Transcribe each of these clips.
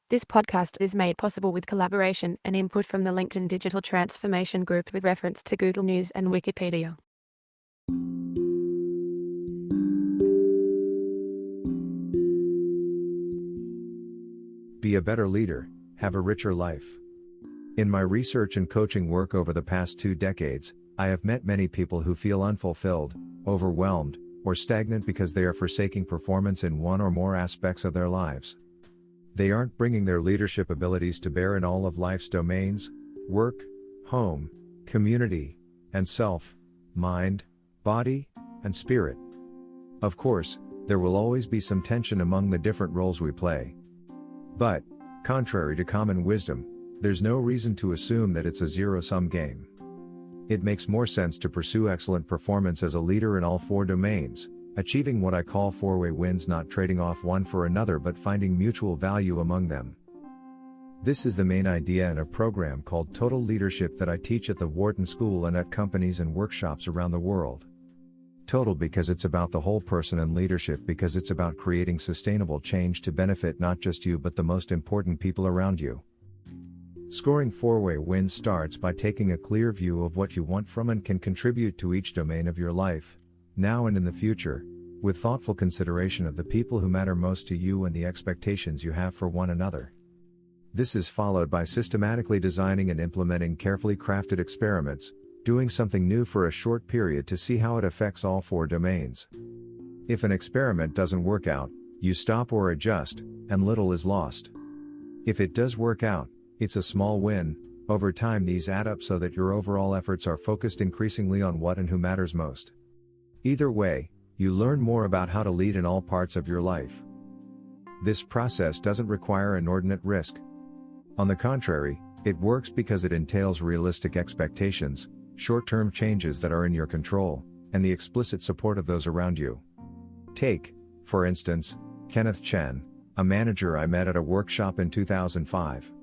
This podcast is made possible with collaboration and input from the LinkedIn Digital Transformation Group with reference to Google News and Wikipedia. Be a better leader, have a richer life. In my research and coaching work over the past 2 decades, I have met many people who feel unfulfilled, overwhelmed, or stagnant because they are forsaking performance in one or more aspects of their lives. They aren't bringing their leadership abilities to bear in all of life's domains: work, home, community, and self, mind, body, and spirit. Of course, there will always be some tension among the different roles we play. But, contrary to common wisdom, there's no reason to assume that it's a zero-sum game. It makes more sense to pursue excellent performance as a leader in all 4 domains, achieving what I call 4-way wins, not trading off one for another but finding mutual value among them. This is the main idea in a program called Total Leadership that I teach at the Wharton School and at companies and workshops around the world. Total because it's about the whole person, and leadership because it's about creating sustainable change to benefit not just you but the most important people around you. Scoring 4-way wins starts by taking a clear view of what you want from and can contribute to each domain of your life, now and in the future, with thoughtful consideration of the people who matter most to you and the expectations you have for one another. This is followed by systematically designing and implementing carefully crafted experiments, doing something new for a short period to see how it affects all 4 domains. If an experiment doesn't work out, you stop or adjust, and little is lost. If it does work out, it's a small win. Over time these add up so that your overall efforts are focused increasingly on what and who matters most. Either way, you learn more about how to lead in all parts of your life. This process doesn't require inordinate risk. On the contrary, it works because it entails realistic expectations, short-term changes that are in your control, and the explicit support of those around you. Take, for instance, Kenneth Chen, a manager I met at a workshop in 2005.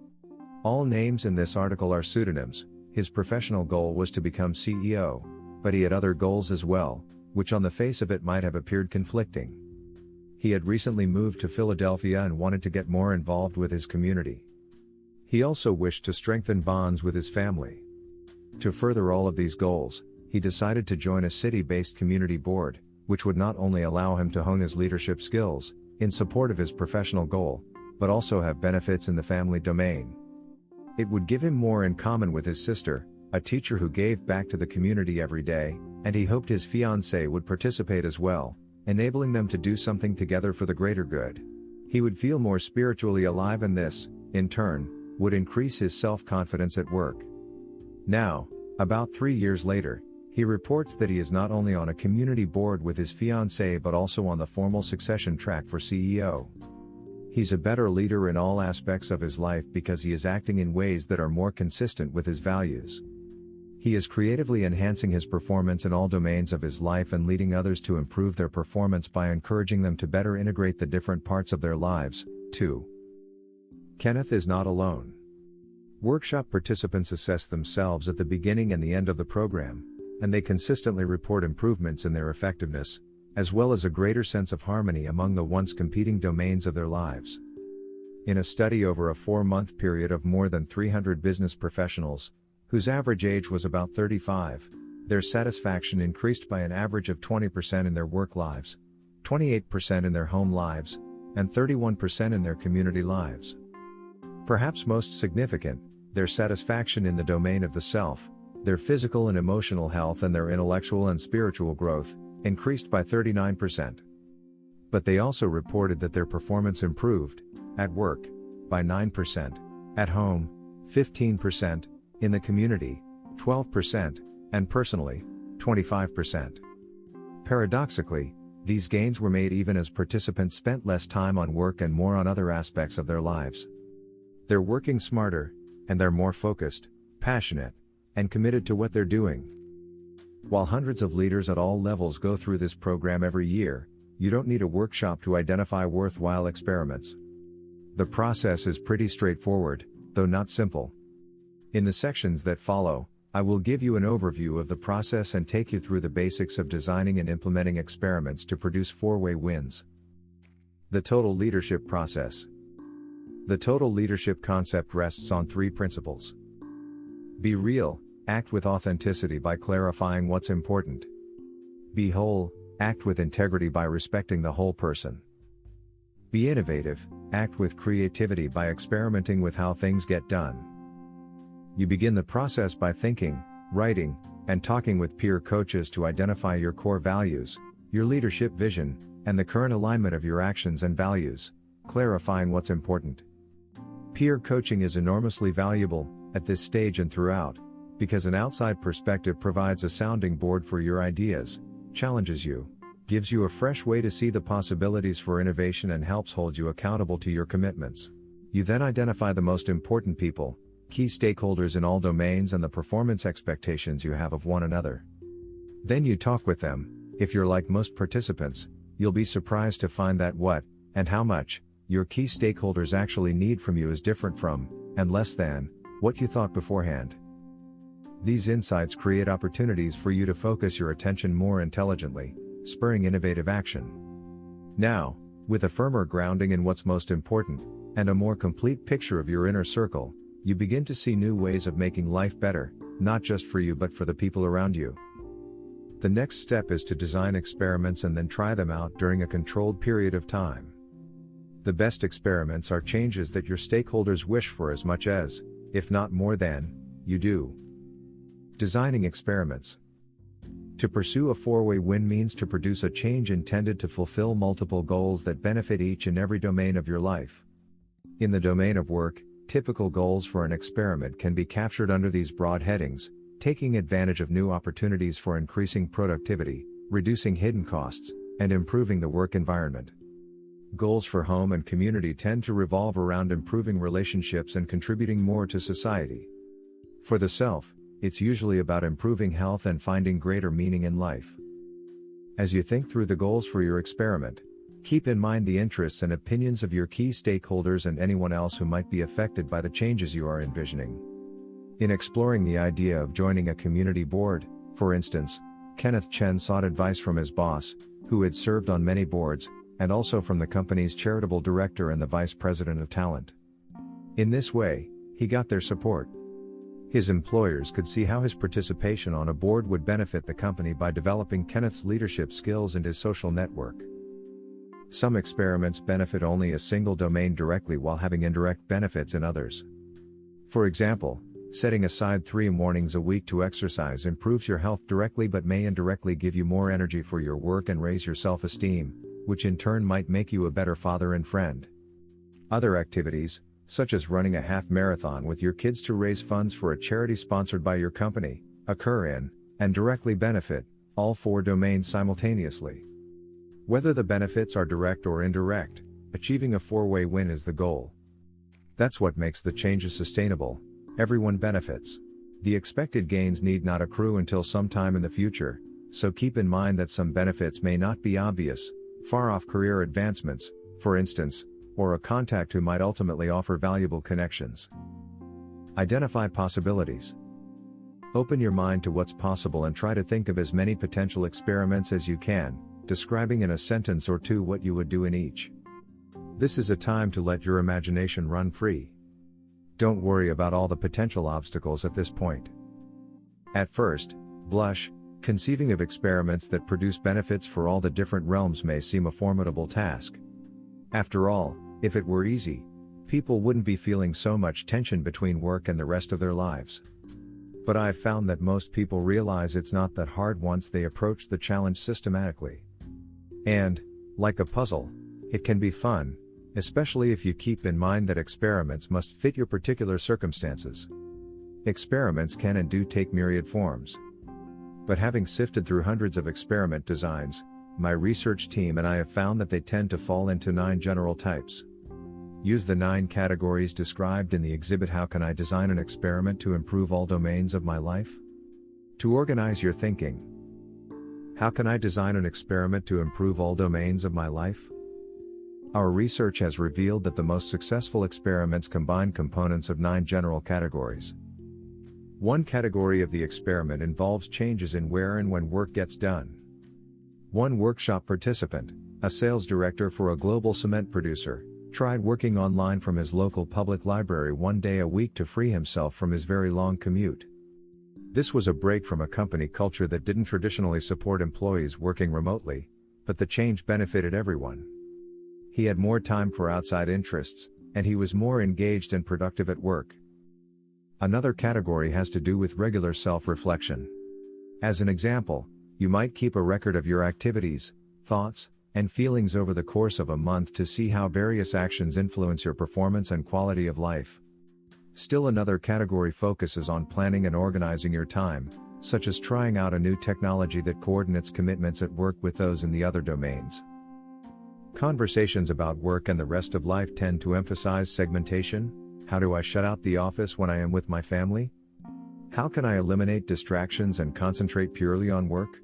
All names in this article are pseudonyms. His professional goal was to become CEO, but he had other goals as well, which on the face of it might have appeared conflicting. He had recently moved to Philadelphia and wanted to get more involved with his community. He also wished to strengthen bonds with his family. To further all of these goals, he decided to join a city-based community board, which would not only allow him to hone his leadership skills, in support of his professional goal, but also have benefits in the family domain. It would give him more in common with his sister, a teacher who gave back to the community every day, and he hoped his fiancée would participate as well, enabling them to do something together for the greater good. He would feel more spiritually alive, and this, in turn, would increase his self-confidence at work. Now, about 3 years later, he reports that he is not only on a community board with his fiancée but also on the formal succession track for CEO. He's a better leader in all aspects of his life because he is acting in ways that are more consistent with his values. He is creatively enhancing his performance in all domains of his life and leading others to improve their performance by encouraging them to better integrate the different parts of their lives, too. Kenneth is not alone. Workshop participants assess themselves at the beginning and the end of the program, and they consistently report improvements in their effectiveness, as well as a greater sense of harmony among the once competing domains of their lives. In a study over a 4-month period of more than 300 business professionals, whose average age was about 35, their satisfaction increased by an average of 20% in their work lives, 28% in their home lives, and 31% in their community lives. Perhaps most significant, their satisfaction in the domain of the self, their physical and emotional health, and their intellectual and spiritual growth, increased by 39%. But they also reported that their performance improved, at work, by 9%, at home, 15%, in the community, 12%, and personally, 25%. Paradoxically, these gains were made even as participants spent less time on work and more on other aspects of their lives. They're working smarter, and they're more focused, passionate, and committed to what they're doing. While hundreds of leaders at all levels go through this program every year, you don't need a workshop to identify worthwhile experiments. The process is pretty straightforward, though not simple. In the sections that follow, I will give you an overview of the process and take you through the basics of designing and implementing experiments to produce 4-way wins. The Total Leadership Process. The total leadership concept rests on 3 principles. Be real, act with authenticity by clarifying what's important. Be whole, act with integrity by respecting the whole person. Be innovative, act with creativity by experimenting with how things get done. You begin the process by thinking, writing, and talking with peer coaches to identify your core values, your leadership vision, and the current alignment of your actions and values, clarifying what's important. Peer coaching is enormously valuable, at this stage and throughout, because an outside perspective provides a sounding board for your ideas, challenges you, gives you a fresh way to see the possibilities for innovation, and helps hold you accountable to your commitments. You then identify the most important people, key stakeholders in all domains, and the performance expectations you have of one another. Then you talk with them. If you're like most participants, you'll be surprised to find that what, and how much, your key stakeholders actually need from you is different from, and less than, what you thought beforehand. These insights create opportunities for you to focus your attention more intelligently, spurring innovative action. Now, with a firmer grounding in what's most important, and a more complete picture of your inner circle, you begin to see new ways of making life better, not just for you but for the people around you. The next step is to design experiments and then try them out during a controlled period of time. The best experiments are changes that your stakeholders wish for as much as, if not more than, you do. Designing experiments. To pursue a 4-way win means to produce a change intended to fulfill multiple goals that benefit each and every domain of your life. In the domain of work, typical goals for an experiment can be captured under these broad headings: taking advantage of new opportunities for increasing productivity, reducing hidden costs, and improving the work environment. Goals for home and community tend to revolve around improving relationships and contributing more to society. For the self, it's usually about improving health and finding greater meaning in life. As you think through the goals for your experiment, keep in mind the interests and opinions of your key stakeholders and anyone else who might be affected by the changes you are envisioning. In exploring the idea of joining a community board, for instance, Kenneth Chen sought advice from his boss, who had served on many boards, and also from the company's charitable director and the vice president of talent. In this way, he got their support. His employers could see how his participation on a board would benefit the company by developing Kenneth's leadership skills and his social network. Some experiments benefit only a single domain directly while having indirect benefits in others. For example, setting aside 3 mornings a week to exercise improves your health directly but may indirectly give you more energy for your work and raise your self-esteem, which in turn might make you a better father and friend. Other activities, such as running a half marathon with your kids to raise funds for a charity sponsored by your company, occur in, and directly benefit, all 4 domains simultaneously. Whether the benefits are direct or indirect, achieving a 4-way win is the goal. That's what makes the changes sustainable. Everyone benefits. The expected gains need not accrue until sometime in the future, so keep in mind that some benefits may not be obvious, far-off career advancements, for instance, or a contact who might ultimately offer valuable connections. Identify possibilities. Open your mind to what's possible and try to think of as many potential experiments as you can, describing in a sentence or 2 what you would do in each. This is a time to let your imagination run free. Don't worry about all the potential obstacles at this point. At first blush, conceiving of experiments that produce benefits for all the different realms may seem a formidable task. After all, if it were easy, people wouldn't be feeling so much tension between work and the rest of their lives. But I've found that most people realize it's not that hard once they approach the challenge systematically. And, like a puzzle, it can be fun, especially if you keep in mind that experiments must fit your particular circumstances. Experiments can and do take myriad forms. But having sifted through hundreds of experiment designs, my research team and I have found that they tend to fall into 9 general types. Use the 9 categories described in the exhibit. How can I design an experiment to improve all domains of my life? To organize your thinking. How can I design an experiment to improve all domains of my life? Our research has revealed that the most successful experiments combine components of 9 general categories. One category of the experiment involves changes in where and when work gets done. One workshop participant, a sales director for a global cement producer, tried working online from his local public library one day a week to free himself from his very long commute. This was a break from a company culture that didn't traditionally support employees working remotely, but the change benefited everyone. He had more time for outside interests, and he was more engaged and productive at work. Another category has to do with regular self-reflection. As an example, you might keep a record of your activities, thoughts, and feelings over the course of a month to see how various actions influence your performance and quality of life. Still another category focuses on planning and organizing your time, such as trying out a new technology that coordinates commitments at work with those in the other domains. Conversations about work and the rest of life tend to emphasize segmentation. How do I shut out the office when I am with my family? How can I eliminate distractions and concentrate purely on work?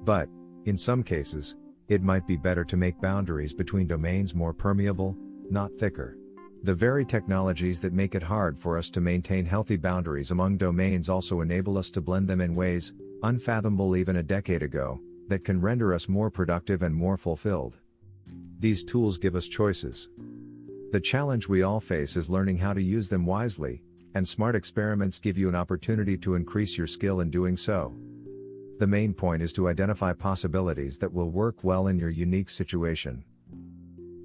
But, in some cases, it might be better to make boundaries between domains more permeable, not thicker. The very technologies that make it hard for us to maintain healthy boundaries among domains also enable us to blend them in ways, unfathomable even a decade ago, that can render us more productive and more fulfilled. These tools give us choices. The challenge we all face is learning how to use them wisely, and smart experiments give you an opportunity to increase your skill in doing so. The main point is to identify possibilities that will work well in your unique situation.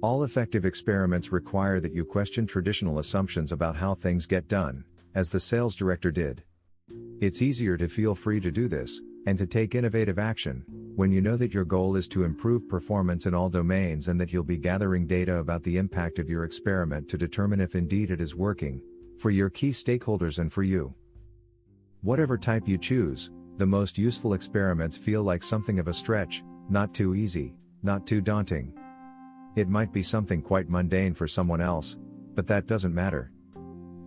All effective experiments require that you question traditional assumptions about how things get done, as the sales director did. It's easier to feel free to do this, and to take innovative action, when you know that your goal is to improve performance in all domains and that you'll be gathering data about the impact of your experiment to determine if indeed it is working, for your key stakeholders and for you. Whatever type you choose, the most useful experiments feel like something of a stretch, not too easy, not too daunting. It might be something quite mundane for someone else, but that doesn't matter.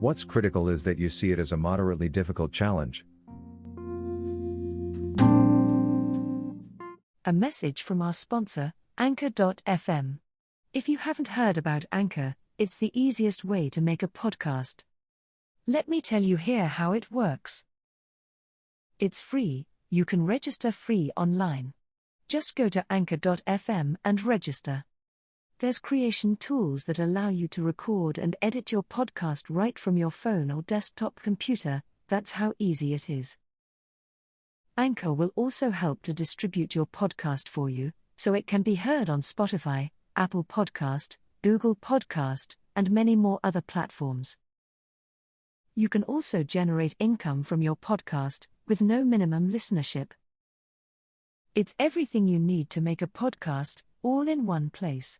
What's critical is that you see it as a moderately difficult challenge. A message from our sponsor, Anchor.fm. If you haven't heard about Anchor, it's the easiest way to make a podcast. Let me tell you here how it works. It's free, you can register free online. Just go to Anchor.fm and register. There's creation tools that allow you to record and edit your podcast right from your phone or desktop computer. That's how easy it is. Anchor will also help to distribute your podcast for you, so it can be heard on Spotify, Apple Podcast, Google Podcast, and many more other platforms. You can also generate income from your podcast, with no minimum listenership. It's everything you need to make a podcast, all in one place.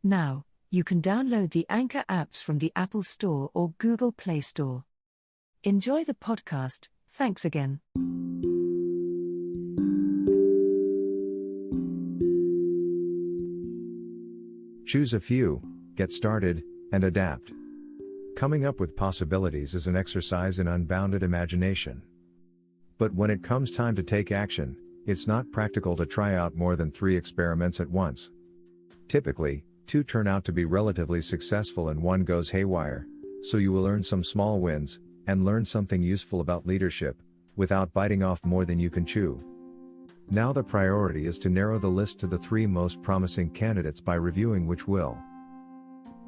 Now, you can download the Anchor apps from the Apple Store or Google Play Store. Enjoy the podcast, thanks again. Choose a few, get started, and adapt. Coming up with possibilities is an exercise in unbounded imagination. But when it comes time to take action, it's not practical to try out more than 3 experiments at once. Typically, 2 turn out to be relatively successful and 1 goes haywire, so you will earn some small wins, and learn something useful about leadership, without biting off more than you can chew. Now the priority is to narrow the list to the 3 most promising candidates by reviewing which will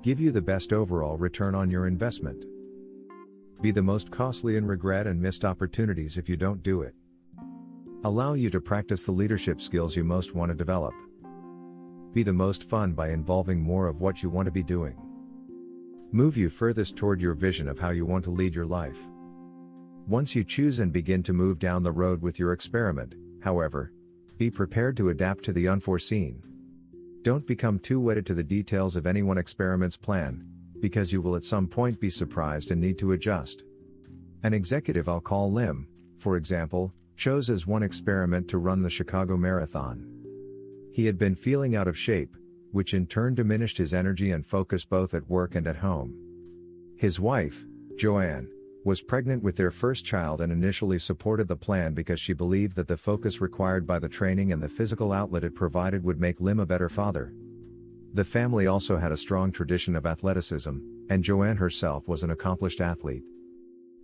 give you the best overall return on your investment, be the most costly in regret and missed opportunities if you don't do it, allow you to practice the leadership skills you most want to develop, be the most fun by involving more of what you want to be doing, move you furthest toward your vision of how you want to lead your life. Once you choose and begin to move down the road with your experiment, however, be prepared to adapt to the unforeseen. Don't become too wedded to the details of any one experiment's plan, because you will at some point be surprised and need to adjust. An executive I'll call Lim, for example, chose as one experiment to run the Chicago Marathon. He had been feeling out of shape, which in turn diminished his energy and focus both at work and at home. His wife, Joanne, was pregnant with their first child and initially supported the plan because she believed that the focus required by the training and the physical outlet it provided would make Lim a better father. The family also had a strong tradition of athleticism, and Joanne herself was an accomplished athlete.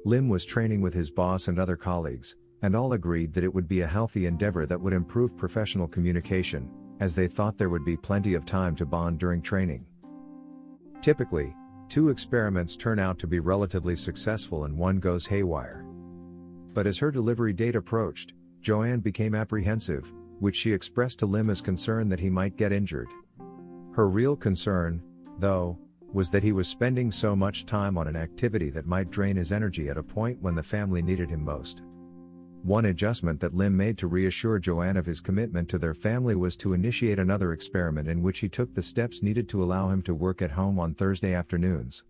Lim was training with his boss and other colleagues, and all agreed that it would be a healthy endeavor that would improve professional communication, as they thought there would be plenty of time to bond during training. Typically, 2 experiments turn out to be relatively successful and 1 goes haywire. But as her delivery date approached, Joanne became apprehensive, which she expressed to Lim as concern that he might get injured. Her real concern, though, was that he was spending so much time on an activity that might drain his energy at a point when the family needed him most. One adjustment that Lim made to reassure Joanne of his commitment to their family was to initiate another experiment in which he took the steps needed to allow him to work at home on Thursday afternoons.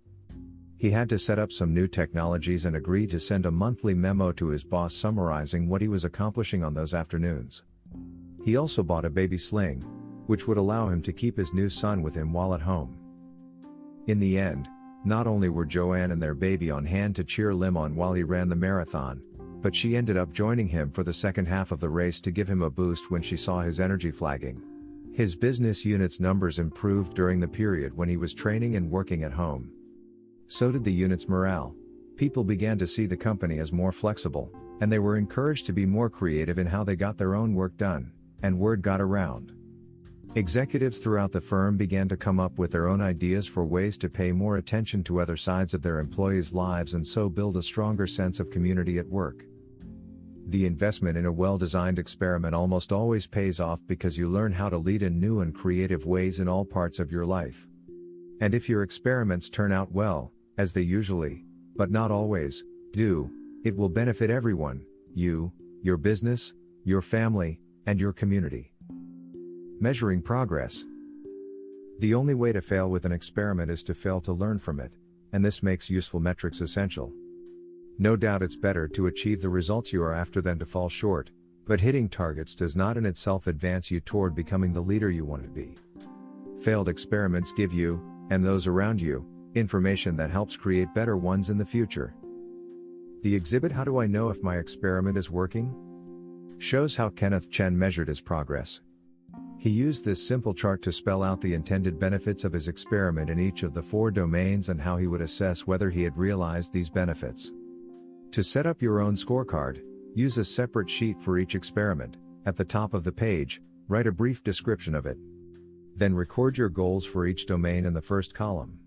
He had to set up some new technologies and agreed to send a monthly memo to his boss summarizing what he was accomplishing on those afternoons. He also bought a baby sling, which would allow him to keep his new son with him while at home. In the end, not only were Joanne and their baby on hand to cheer Lim on while he ran the marathon, but she ended up joining him for the second half of the race to give him a boost when she saw his energy flagging. His business unit's numbers improved during the period when he was training and working at home. So did the unit's morale. People began to see the company as more flexible, and they were encouraged to be more creative in how they got their own work done, and word got around. Executives throughout the firm began to come up with their own ideas for ways to pay more attention to other sides of their employees' lives and so build a stronger sense of community at work. The investment in a well-designed experiment almost always pays off because you learn how to lead in new and creative ways in all parts of your life. And if your experiments turn out well, as they usually, but not always, do, it will benefit everyone, you, your business, your family, and your community. Measuring progress. The only way to fail with an experiment is to fail to learn from it, and this makes useful metrics essential. No doubt it's better to achieve the results you are after than to fall short, but hitting targets does not in itself advance you toward becoming the leader you want to be. Failed experiments give you, and those around you, information that helps create better ones in the future. The exhibit "How do I know if my experiment is working?" shows how Kenneth Chen measured his progress. He used this simple chart to spell out the intended benefits of his experiment in each of the 4 domains and how he would assess whether he had realized these benefits. To set up your own scorecard, use a separate sheet for each experiment. At the top of the page, write a brief description of it. Then record your goals for each domain in the first column.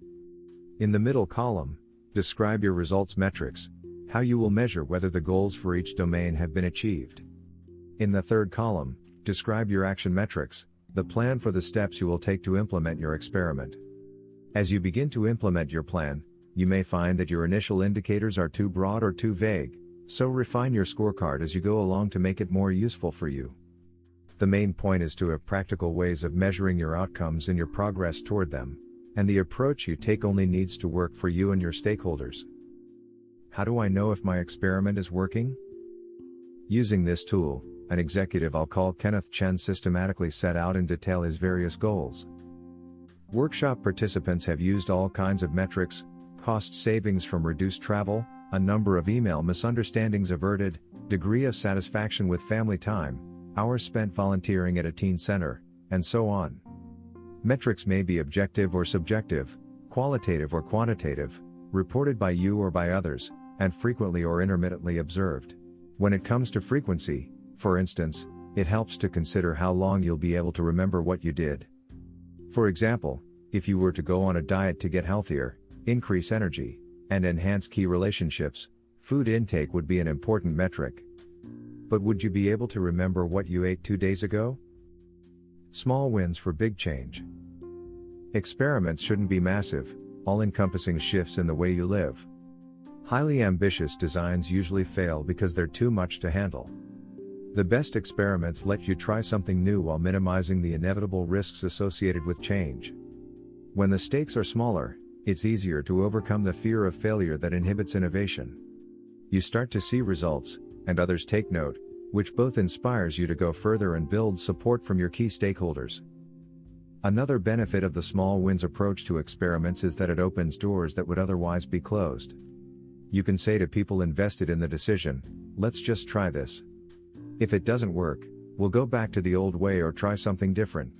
In the middle column, describe your results metrics, how you will measure whether the goals for each domain have been achieved. In the third column, describe your action metrics, the plan for the steps you will take to implement your experiment. As you begin to implement your plan, you may find that your initial indicators are too broad or too vague, so refine your scorecard as you go along to make it more useful for you. The main point is to have practical ways of measuring your outcomes and your progress toward them, and the approach you take only needs to work for you and your stakeholders. How do I know if my experiment is working? Using this tool, an executive I'll call Kenneth Chen systematically set out in detail his various goals. Workshop participants have used all kinds of metrics: cost savings from reduced travel, a number of email misunderstandings averted, degree of satisfaction with family time, hours spent volunteering at a teen center, and so on. Metrics may be objective or subjective, qualitative or quantitative, reported by you or by others, and frequently or intermittently observed. When it comes to frequency, for instance, it helps to consider how long you'll be able to remember what you did. For example, if you were to go on a diet to get healthier, increase energy, and enhance key relationships, food intake would be an important metric. But would you be able to remember what you ate 2 days ago? Small wins for big change. Experiments shouldn't be massive, all-encompassing shifts in the way you live. Highly ambitious designs usually fail because they're too much to handle. The best experiments let you try something new while minimizing the inevitable risks associated with change. When the stakes are smaller, it's easier to overcome the fear of failure that inhibits innovation. You start to see results, and others take note, which both inspires you to go further and builds support from your key stakeholders. Another benefit of the small wins approach to experiments is that it opens doors that would otherwise be closed. You can say to people invested in the decision, "Let's just try this. If it doesn't work, we'll go back to the old way or try something different."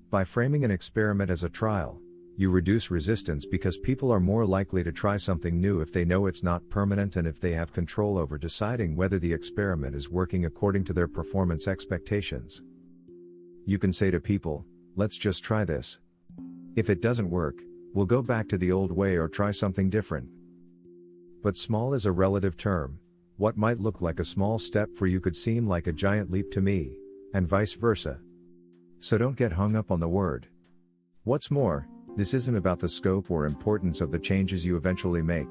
By framing an experiment as a trial, you reduce resistance because people are more likely to try something new if they know it's not permanent and if they have control over deciding whether the experiment is working according to their performance expectations. You can say to people, "Let's just try this. If it doesn't work, We'll go back to the old way or try something different. But small is a relative term. What might look like a small step for you could seem like a giant leap to me, and vice versa. So don't get hung up on the word. What's more, this isn't about the scope or importance of the changes you eventually make.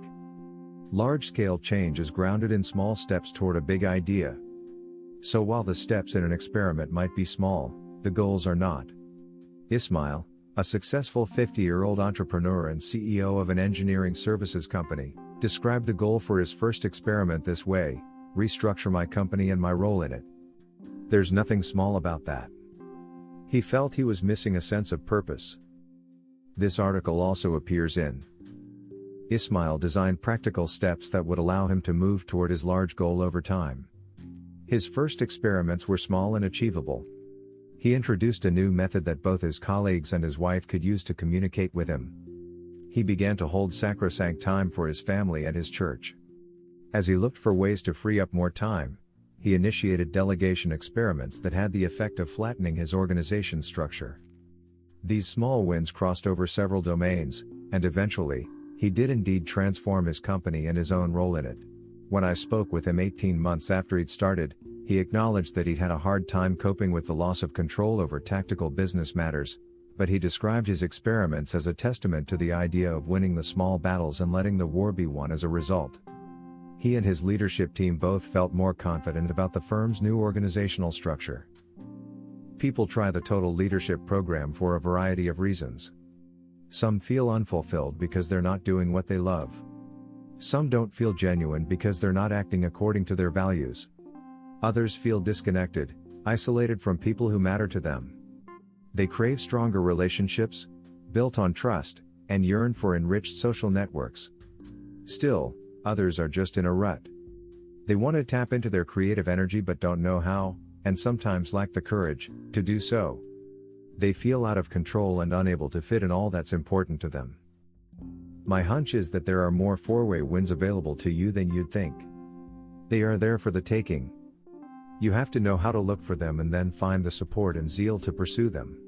Large-scale change is grounded in small steps toward a big idea. So while the steps in an experiment might be small, the goals are not. Ismail, a successful 50-year-old entrepreneur and CEO of an engineering services company, described the goal for his first experiment this way: restructure my company and my role in it. There's nothing small about that. He felt he was missing a sense of purpose. This article also appears in. Ismail designed practical steps that would allow him to move toward his large goal over time. His first experiments were small and achievable. He introduced a new method that both his colleagues and his wife could use to communicate with him. He began to hold sacrosanct time for his family and his church. As he looked for ways to free up more time, he initiated delegation experiments that had the effect of flattening his organization structure. These small wins crossed over several domains, and eventually, he did indeed transform his company and his own role in it. When I spoke with him 18 months after he'd started, he acknowledged that he'd had a hard time coping with the loss of control over tactical business matters, but he described his experiments as a testament to the idea of winning the small battles and letting the war be won as a result. He and his leadership team both felt more confident about the firm's new organizational structure. People try the Total Leadership program for a variety of reasons. Some feel unfulfilled because they're not doing what they love. Some don't feel genuine because they're not acting according to their values. Others feel disconnected, isolated from people who matter to them. They crave stronger relationships, built on trust, and yearn for enriched social networks. Still, others are just in a rut. They want to tap into their creative energy but don't know how, and sometimes lack the courage to do so. They feel out of control and unable to fit in all that's important to them. My hunch is that there are more four-way wins available to you than you'd think. They are there for the taking. You have to know how to look for them and then find the support and zeal to pursue them.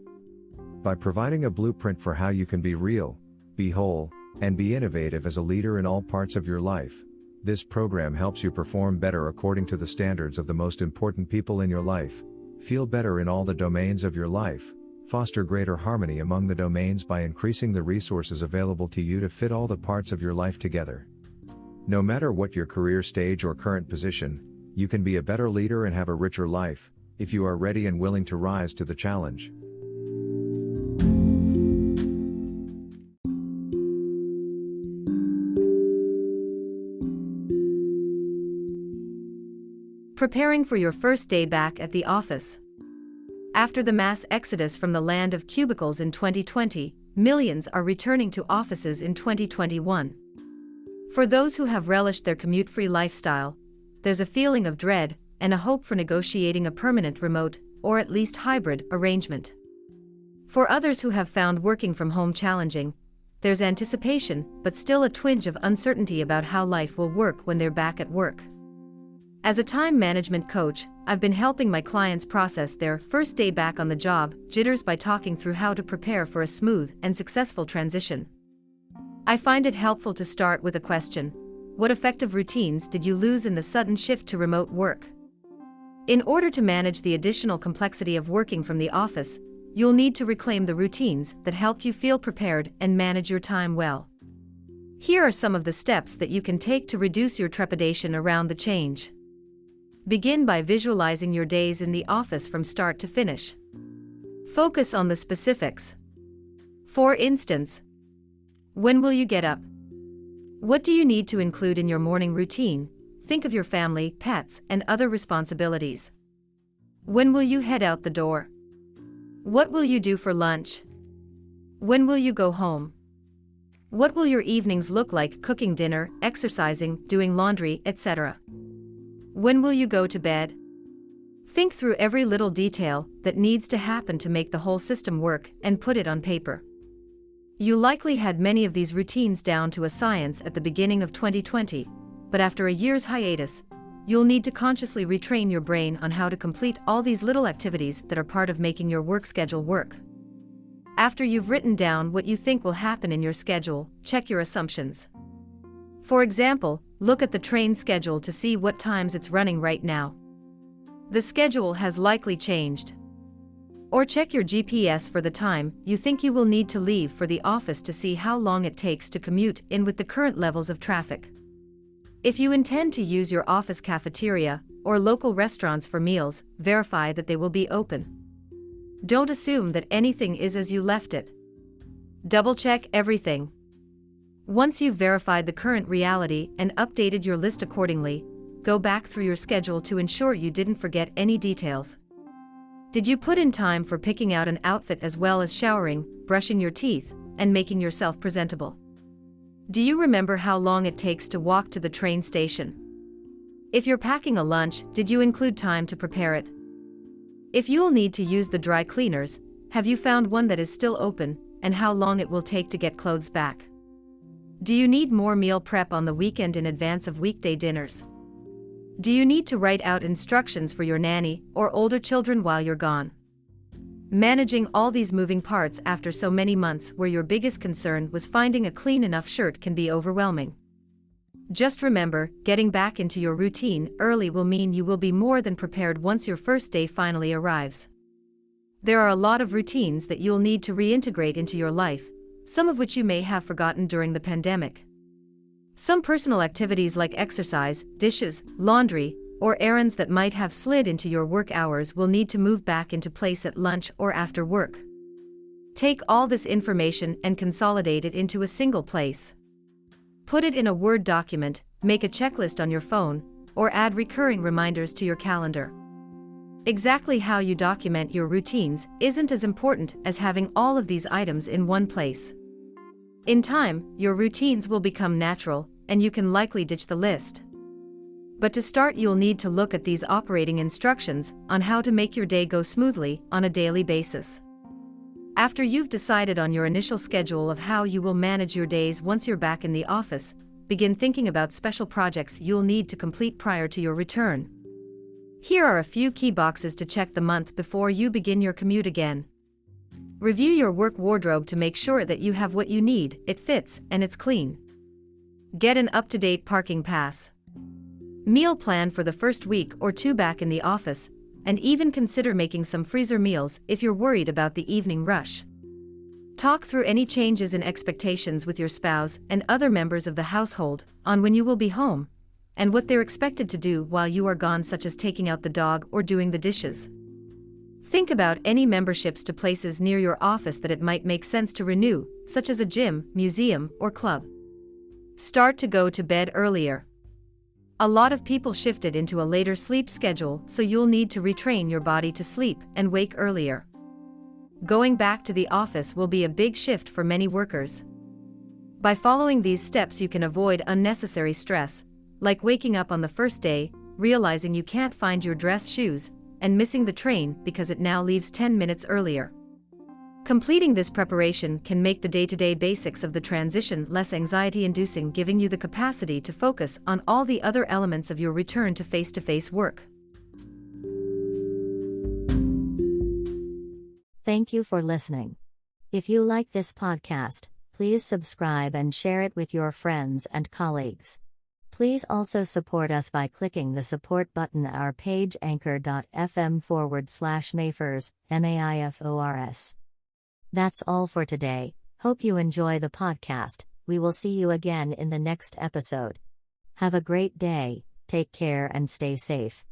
By providing a blueprint for how you can be real, be whole, and be innovative as a leader in all parts of your life, this program helps you perform better according to the standards of the most important people in your life, feel better in all the domains of your life, foster greater harmony among the domains by increasing the resources available to you to fit all the parts of your life together. No matter what your career stage or current position, you can be a better leader and have a richer life, if you are ready and willing to rise to the challenge. Preparing for your first day back at the office. After the mass exodus from the land of cubicles in 2020, millions are returning to offices in 2021. For those who have relished their commute-free lifestyle, there's a feeling of dread and a hope for negotiating a permanent remote, or at least hybrid, arrangement. For others who have found working from home challenging, there's anticipation but still a twinge of uncertainty about how life will work when they're back at work. As a time management coach, I've been helping my clients process their first day back on the job jitters by talking through how to prepare for a smooth and successful transition. I find it helpful to start with a question: what effective routines did you lose in the sudden shift to remote work? In order to manage the additional complexity of working from the office, you'll need to reclaim the routines that helped you feel prepared and manage your time well. Here are some of the steps that you can take to reduce your trepidation around the change. Begin by visualizing your days in the office from start to finish. Focus on the specifics. For instance, when will you get up? What do you need to include in your morning routine? Think of your family, pets, and other responsibilities. When will you head out the door? What will you do for lunch? When will you go home? What will your evenings look like? Cooking dinner, exercising, doing laundry, etc. When will you go to bed? Think through every little detail that needs to happen to make the whole system work and put it on paper. You likely had many of these routines down to a science at the beginning of 2020, but after a year's hiatus, you'll need to consciously retrain your brain on how to complete all these little activities that are part of making your work schedule work. After you've written down what you think will happen in your schedule, check your assumptions. For example, look at the train schedule to see what times it's running right now. The schedule has likely changed. Or check your GPS for the time you think you will need to leave for the office to see how long it takes to commute in with the current levels of traffic. If you intend to use your office cafeteria or local restaurants for meals, verify that they will be open. Don't assume that anything is as you left it. Double-check everything. Once you've verified the current reality and updated your list accordingly, go back through your schedule to ensure you didn't forget any details. Did you put in time for picking out an outfit as well as showering, brushing your teeth, and making yourself presentable? Do you remember how long it takes to walk to the train station? If you're packing a lunch, did you include time to prepare it? If you'll need to use the dry cleaners, have you found one that is still open, and how long it will take to get clothes back? Do you need more meal prep on the weekend in advance of weekday dinners? Do you need to write out instructions for your nanny or older children while you're gone? Managing all these moving parts after so many months where your biggest concern was finding a clean enough shirt can be overwhelming. Just remember, getting back into your routine early will mean you will be more than prepared once your first day finally arrives. There are a lot of routines that you'll need to reintegrate into your life, some of which you may have forgotten during the pandemic. Some personal activities like exercise, dishes, laundry, or errands that might have slid into your work hours will need to move back into place at lunch or after work. Take all this information and consolidate it into a single place. Put it in a Word document, make a checklist on your phone, or add recurring reminders to your calendar. Exactly how you document your routines isn't as important as having all of these items in one place. In time, your routines will become natural, and you can likely ditch the list. But to start, you'll need to look at these operating instructions on how to make your day go smoothly on a daily basis. After you've decided on your initial schedule of how you will manage your days once you're back in the office, begin thinking about special projects you'll need to complete prior to your return. Here are a few key boxes to check the month before you begin your commute again. Review your work wardrobe to make sure that you have what you need, it fits, and it's clean. Get an up-to-date parking pass. Meal plan for the first week or two back in the office, and even consider making some freezer meals if you're worried about the evening rush. Talk through any changes in expectations with your spouse and other members of the household on when you will be home, and what they're expected to do while you are gone, such as taking out the dog or doing the dishes. Think about any memberships to places near your office that it might make sense to renew, such as a gym, museum, or club. Start to go to bed earlier. A lot of people shifted into a later sleep schedule, so you'll need to retrain your body to sleep and wake earlier. Going back to the office will be a big shift for many workers. By following these steps, you can avoid unnecessary stress, like waking up on the first day, realizing you can't find your dress shoes, and missing the train because it now leaves 10 minutes earlier. Completing this preparation can make the day-to-day basics of the transition less anxiety-inducing, giving you the capacity to focus on all the other elements of your return to face-to-face work. Thank you for listening. If you like this podcast, please subscribe and share it with your friends and colleagues. Please also support us by clicking the support button at our page anchor.fm/Maifors, MAIFORS. That's all for today. Hope you enjoy the podcast. We will see you again in the next episode. Have a great day, take care and stay safe.